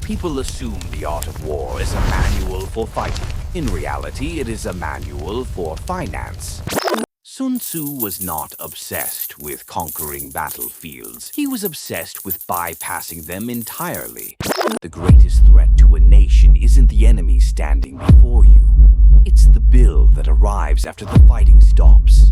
People assume the art of war is a manual for fighting. In reality, it is a manual for finance. Sun Tzu was not obsessed with conquering battlefields. He was obsessed with bypassing them entirely. The greatest threat to a nation isn't the enemy standing before you. It's the bill that arrives after the fighting stops.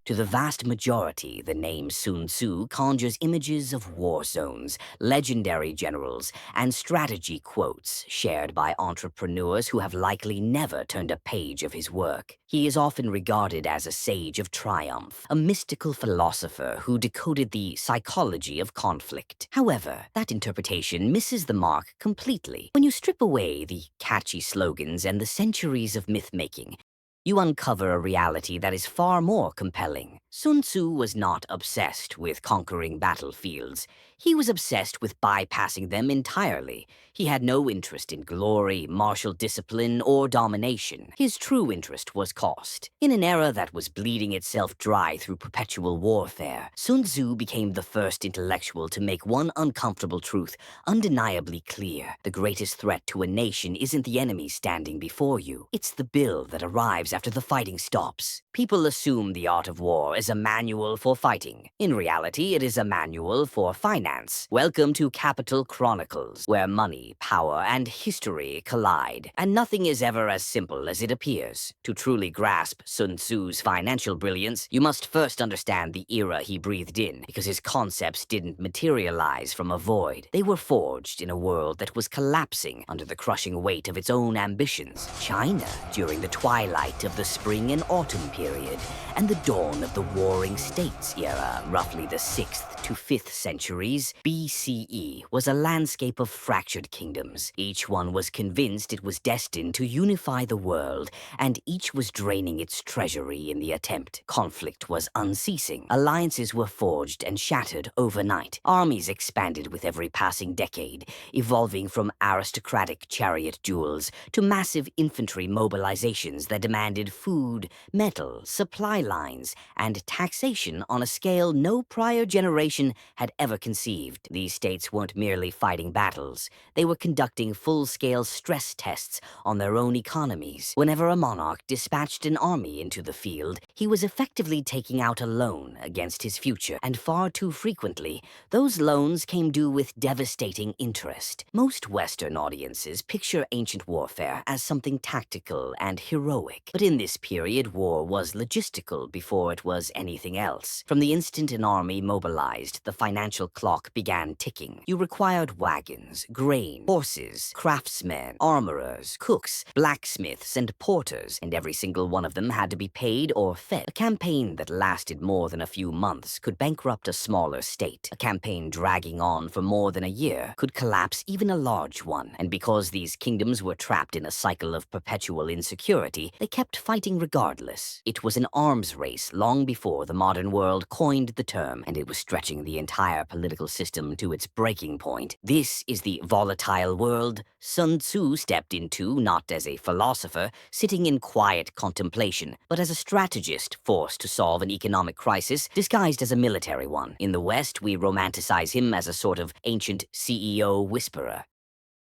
To the vast majority, the name Sun Tzu conjures images of war zones, legendary generals, and strategy quotes shared by entrepreneurs who have likely never turned a page of his work. He is often regarded as a sage of triumph, a mystical philosopher who decoded the psychology of conflict. However, that interpretation misses the mark completely. When you strip away the catchy slogans and the centuries of myth-making, you uncover a reality that is far more compelling. Sun Tzu was not obsessed with conquering battlefields. He was obsessed with bypassing them entirely. He had no interest in glory, martial discipline, or domination. His true interest was cost. In an era that was bleeding itself dry through perpetual warfare, Sun Tzu became the first intellectual to make one uncomfortable truth undeniably clear. The greatest threat to a nation isn't the enemy standing before you. It's the bill that arrives after the fighting stops. People assume the art of war is a manual for fighting. In reality, it is a manual for finance. Welcome to Capital Chronicles, where money, power, and history collide. And nothing is ever as simple as it appears. To truly grasp Sun Tzu's financial brilliance, you must first understand the era he breathed in, because his concepts didn't materialize from a void. They were forged in a world that was collapsing under the crushing weight of its own ambitions. China, during the twilight of the spring and autumn period, and the dawn of the Warring States era, roughly the 6th to 5th centuries BCE, was a landscape of fractured kingdoms. Each one was convinced it was destined to unify the world, and each was draining its treasury in the attempt. Conflict was unceasing. Alliances were forged and shattered overnight. Armies expanded with every passing decade, evolving from aristocratic chariot duels to massive infantry mobilizations that demanded food, metal, supply lines, and taxation on a scale no prior generation had ever conceived. These states weren't merely fighting battles. They were conducting full-scale stress tests on their own economies. Whenever a monarch dispatched an army into the field, he was effectively taking out a loan against his future, and far too frequently, those loans came due with devastating interest. Most Western audiences picture ancient warfare as something tactical and heroic. But in this period, war was logistical before it was anything else. From the instant an army mobilized, the financial clock began ticking. You required wagons, grain, horses, craftsmen, armorers, cooks, blacksmiths, and porters, and every single one of them had to be paid or fed. A campaign that lasted more than a few months could bankrupt a smaller state. A campaign dragging on for more than a year could collapse even a large one. And because these kingdoms were trapped in a cycle of perpetual insecurity, they kept fighting regardless. It was an arms race long before the modern world coined the term, and it was stretching the entire political system to its breaking point. This is the volatile world Sun Tzu stepped into, not as a philosopher sitting in quiet contemplation, but as a strategist forced to solve an economic crisis disguised as a military one. In the West, we romanticize him as a sort of ancient CEO whisperer.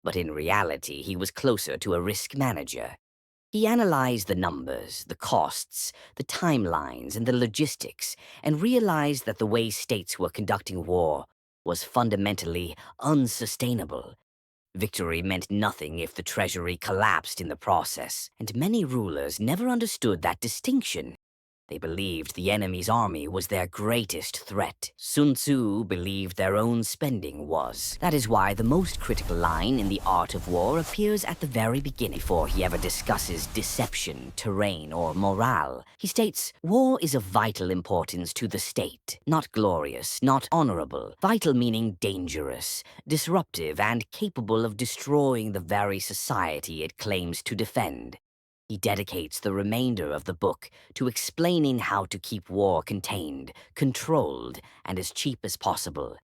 But in reality, he was closer to a risk manager. He analyzed the numbers, the costs, the timelines, and the logistics, and realized that the way states were conducting war was fundamentally unsustainable. Victory meant nothing if the treasury collapsed in the process, and many rulers never understood that distinction. They believed the enemy's army was their greatest threat. Sun Tzu believed their own spending was. That is why the most critical line in The Art of War appears at the very beginning, before he ever discusses deception, terrain, or morale. He states, "War is of vital importance to the state. Not glorious, not honorable. Vital meaning dangerous, disruptive, and capable of destroying the very society it claims to defend." He dedicates the remainder of the book to explaining how to keep war contained, controlled, and as cheap as possible.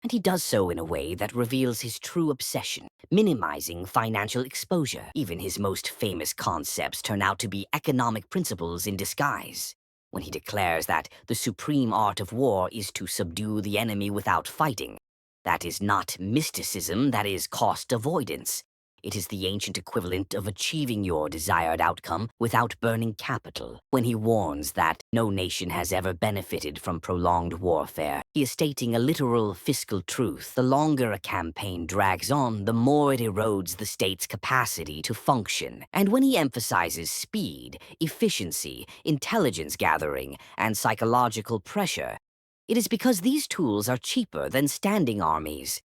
And he does so in a way that reveals his true obsession, minimizing financial exposure. Even his most famous concepts turn out to be economic principles in disguise. when he declares that the supreme art of war is to subdue the enemy without fighting. That is not mysticism, that is cost avoidance. It is the ancient equivalent of achieving your desired outcome without burning capital. When he warns that no nation has ever benefited from prolonged warfare, he is stating a literal fiscal truth. The longer a campaign drags on, the more it erodes the state's capacity to function. And when he emphasizes speed, efficiency, intelligence gathering, and psychological pressure, it is because these tools are cheaper than standing armies.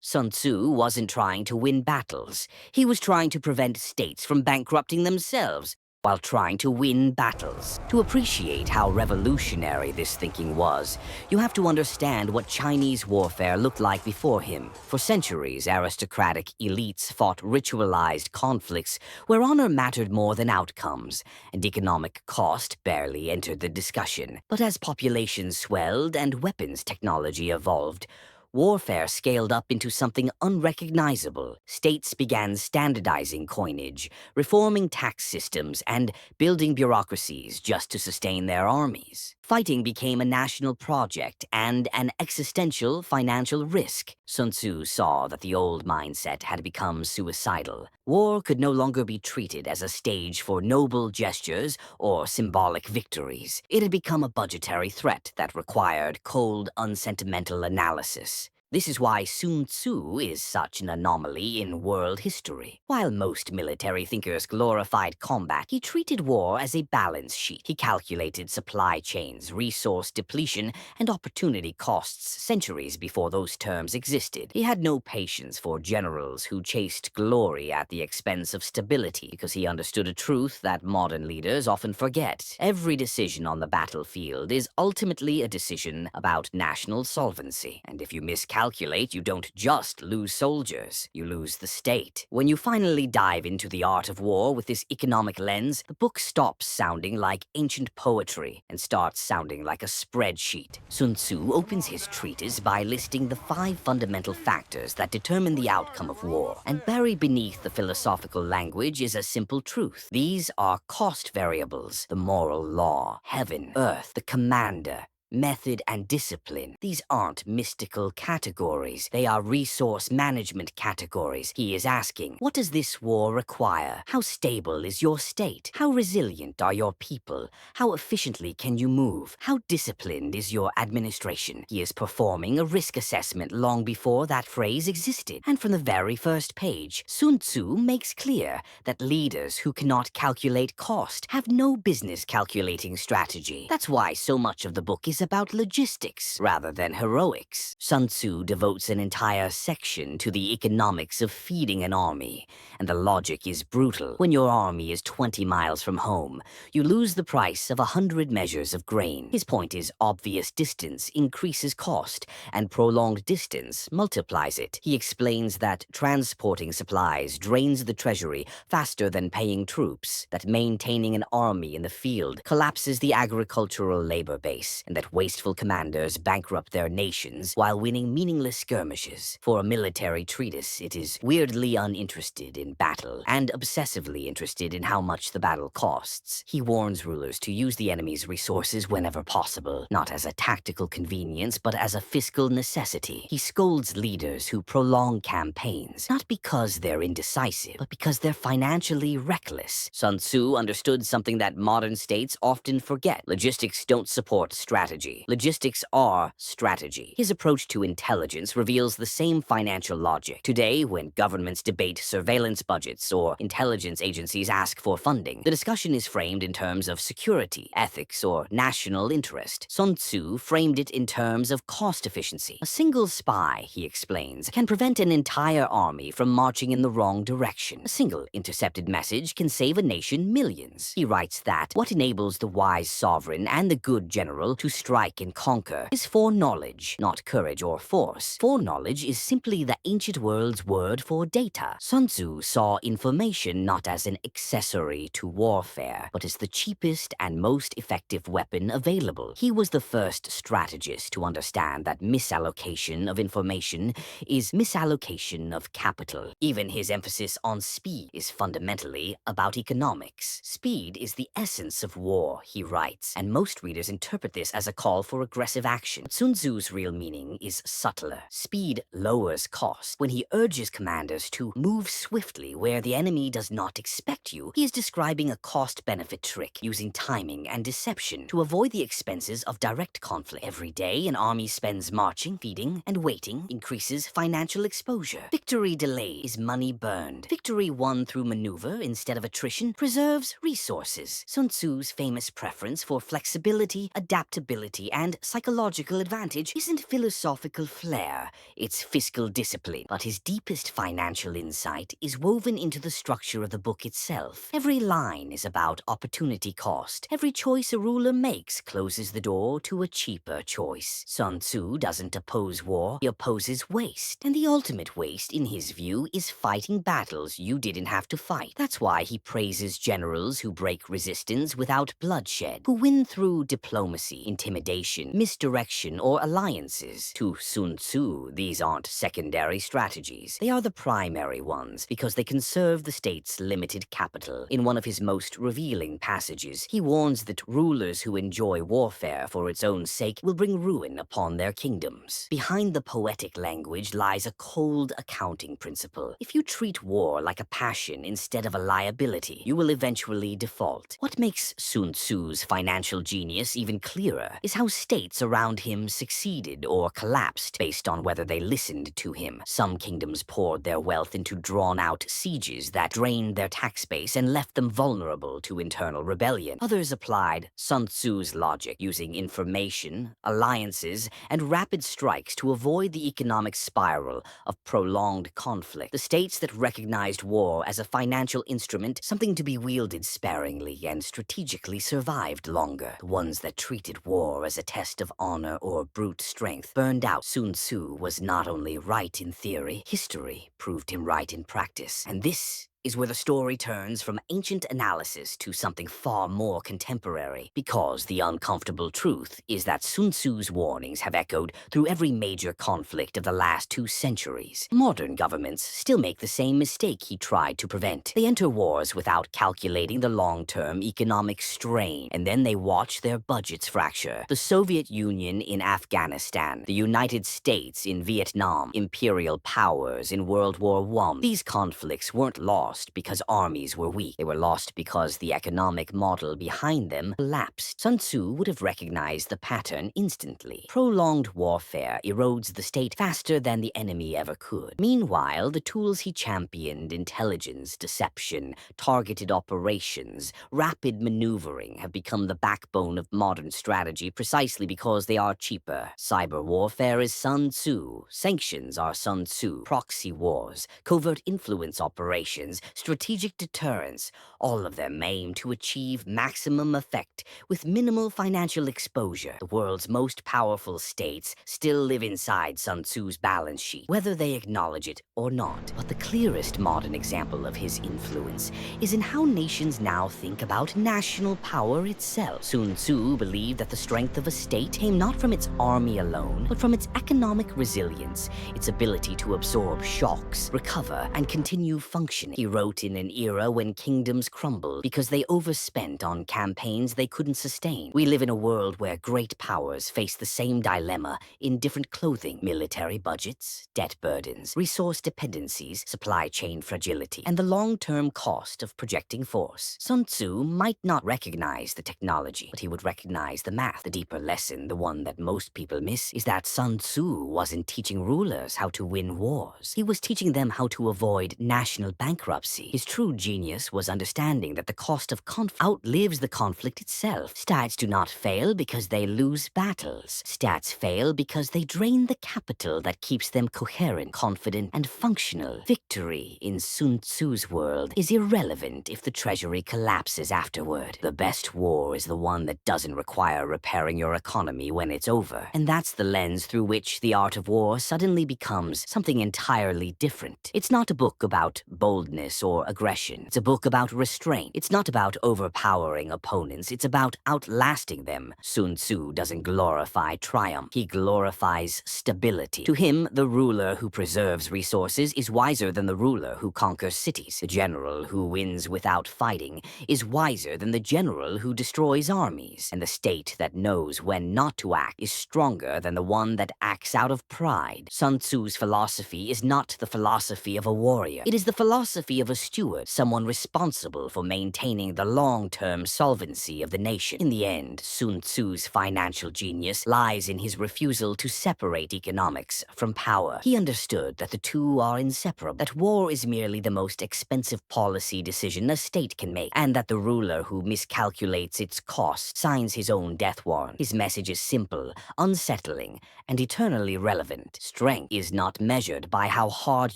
Sun Tzu wasn't trying to win battles. He was trying to prevent states from bankrupting themselves while trying to win battles. To appreciate how revolutionary this thinking was, you have to understand what Chinese warfare looked like before him. For centuries, aristocratic elites fought ritualized conflicts where honor mattered more than outcomes, and economic cost barely entered the discussion. But as populations swelled and weapons technology evolved, warfare scaled up into something unrecognizable. States began standardizing coinage, reforming tax systems, and building bureaucracies just to sustain their armies. Fighting became a national project and an existential financial risk. Sun Tzu saw that the old mindset had become suicidal. War could no longer be treated as a stage for noble gestures or symbolic victories. It had become a budgetary threat that required cold, unsentimental analysis. This is why Sun Tzu is such an anomaly in world history. While most military thinkers glorified combat, he treated war as a balance sheet. He calculated supply chains, resource depletion, and opportunity costs centuries before those terms existed. He had no patience for generals who chased glory at the expense of stability, because he understood a truth that modern leaders often forget. Every decision on the battlefield is ultimately a decision about national solvency. And if you miscalculate, you don't just lose soldiers, you lose the state. When you finally dive into the art of war with this economic lens, the book stops sounding like ancient poetry and starts sounding like a spreadsheet. Sun Tzu opens his treatise by listing the 5 fundamental factors that determine the outcome of war, and buried beneath the philosophical language is a simple truth. These are cost variables: the moral law, heaven, earth, the commander, method, and discipline. These aren't mystical categories. They are resource management categories. He is asking, what does this war require? How stable is your state? How resilient are your people? How efficiently can you move? How disciplined is your administration? He is performing a risk assessment long before that phrase existed. And from the very first page, Sun Tzu makes clear that leaders who cannot calculate cost have no business calculating strategy. That's why so much of the book is about logistics rather than heroics. Sun Tzu devotes an entire section to the economics of feeding an army, and the logic is brutal. When your army is 20 miles from home, you lose the price of 100 measures of grain. His point is obvious: distance increases cost, and prolonged distance multiplies it. He explains that transporting supplies drains the treasury faster than paying troops, that maintaining an army in the field collapses the agricultural labor base, and that wasteful commanders bankrupt their nations while winning meaningless skirmishes. For a military treatise, it is weirdly uninterested in battle and obsessively interested in how much the battle costs. He warns rulers to use the enemy's resources whenever possible, not as a tactical convenience, but as a fiscal necessity. He scolds leaders who prolong campaigns, not because they're indecisive, but because they're financially reckless. Sun Tzu understood something that modern states often forget: logistics don't support strategy. Logistics are strategy. His approach to intelligence reveals the same financial logic. Today, when governments debate surveillance budgets or intelligence agencies ask for funding, the discussion is framed in terms of security, ethics, or national interest. Sun Tzu framed it in terms of cost efficiency. A single spy, he explains, can prevent an entire army from marching in the wrong direction. A single intercepted message can save a nation millions. He writes that what enables the wise sovereign and the good general to strike strike and conquer is foreknowledge, not courage or force. Foreknowledge is simply the ancient world's word for data. Sun Tzu saw information not as an accessory to warfare, but as the cheapest and most effective weapon available. He was the first strategist to understand that misallocation of information is misallocation of capital. Even his emphasis on speed is fundamentally about economics. Speed is the essence of war, he writes, and most readers interpret this as a call for aggressive action. But Sun Tzu's real meaning is subtler. Speed lowers cost. When he urges commanders to move swiftly where the enemy does not expect you, he is describing a cost-benefit trick, using timing and deception to avoid the expenses of direct conflict. Every day, an army spends marching, feeding, and waiting increases financial exposure. Victory delayed is money burned. Victory won through maneuver instead of attrition preserves resources. Sun Tzu's famous preference for flexibility, adaptability, and psychological advantage isn't philosophical flair, it's fiscal discipline. But his deepest financial insight is woven into the structure of the book itself. Every line is about opportunity cost. Every choice a ruler makes closes the door to a cheaper choice. Sun Tzu doesn't oppose war, he opposes waste. And the ultimate waste, in his view, is fighting battles you didn't have to fight. That's why he praises generals who break resistance without bloodshed, who win through diplomacy, intimidation, misdirection, or alliances. To Sun Tzu, these aren't secondary strategies. They are the primary ones, because they conserve the state's limited capital. In one of his most revealing passages, he warns that rulers who enjoy warfare for its own sake will bring ruin upon their kingdoms. Behind the poetic language lies a cold accounting principle. If you treat war like a passion instead of a liability, you will eventually default. What makes Sun Tzu's financial genius even clearer is how states around him succeeded or collapsed based on whether they listened to him. Some kingdoms poured their wealth into drawn-out sieges that drained their tax base and left them vulnerable to internal rebellion. Others applied Sun Tzu's logic, using information, alliances, and rapid strikes to avoid the economic spiral of prolonged conflict. The states that recognized war as a financial instrument, something to be wielded sparingly and strategically, survived longer. The ones that treated war as a test of honor or brute strength burned out. Sun Tzu was not only right in theory, history proved him right in practice. And this is where the story turns from ancient analysis to something far more contemporary, because the uncomfortable truth is that Sun Tzu's warnings have echoed through every major conflict of the last 2 centuries. Modern governments still make the same mistake he tried to prevent. They enter wars without calculating the long-term economic strain, and then they watch their budgets fracture. The Soviet Union in Afghanistan, the United States in Vietnam, imperial powers in World War I. These conflicts weren't lost because armies were weak. They were lost because the economic model behind them collapsed. Sun Tzu would have recognized the pattern instantly. Prolonged warfare erodes the state faster than the enemy ever could. Meanwhile, the tools he championed, intelligence, deception, targeted operations, rapid maneuvering, have become the backbone of modern strategy precisely because they are cheaper. Cyber warfare is Sun Tzu. Sanctions are Sun Tzu. Proxy wars, covert influence operations, strategic deterrence, all of them aim to achieve maximum effect with minimal financial exposure. The world's most powerful states still live inside Sun Tzu's balance sheet, whether they acknowledge it or not. But the clearest modern example of his influence is in how nations now think about national power itself. Sun Tzu believed that the strength of a state came not from its army alone, but from its economic resilience, its ability to absorb shocks, recover, and continue functioning. He wrote in an era when kingdoms crumbled because they overspent on campaigns they couldn't sustain. We live in a world where great powers face the same dilemma in different clothing: military budgets, debt burdens, resource dependencies, supply chain fragility, and the long-term cost of projecting force. Sun Tzu might not recognize the technology, but he would recognize the math. The deeper lesson, the one that most people miss, is that Sun Tzu wasn't teaching rulers how to win wars. He was teaching them how to avoid national bankruptcy. bankruptcy. His true genius was understanding that the cost of conflict outlives the conflict itself. Stats do not fail because they lose battles. Stats fail because they drain the capital that keeps them coherent, confident, and functional. Victory, in Sun Tzu's world, is irrelevant if the treasury collapses afterward. The best war is the one that doesn't require repairing your economy when it's over. And that's the lens through which The Art of War suddenly becomes something entirely different. It's not a book about boldness or aggression. It's a book about restraint. It's not about overpowering opponents. It's about outlasting them. Sun Tzu doesn't glorify triumph. He glorifies stability. To him, the ruler who preserves resources is wiser than the ruler who conquers cities. The general who wins without fighting is wiser than the general who destroys armies. And the state that knows when not to act is stronger than the one that acts out of pride. Sun Tzu's philosophy is not the philosophy of a warrior. It is the philosophy of a steward, someone responsible for maintaining the long-term solvency of the nation. In the end, Sun Tzu's financial genius lies in his refusal to separate economics from power. He understood that the two are inseparable, that war is merely the most expensive policy decision a state can make, and that the ruler who miscalculates its cost signs his own death warrant. His message is simple, unsettling, and eternally relevant. Strength is not measured by how hard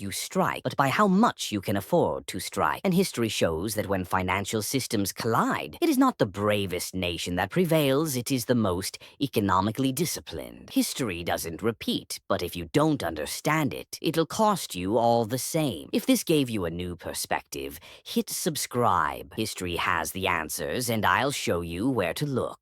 you strike, but by how much you can afford to strike. And history shows that when financial systems collide, it is not the bravest nation that prevails, it is the most economically disciplined. History doesn't repeat, but if you don't understand it, it'll cost you all the same. If this gave you a new perspective, hit subscribe. History has the answers, and I'll show you where to look.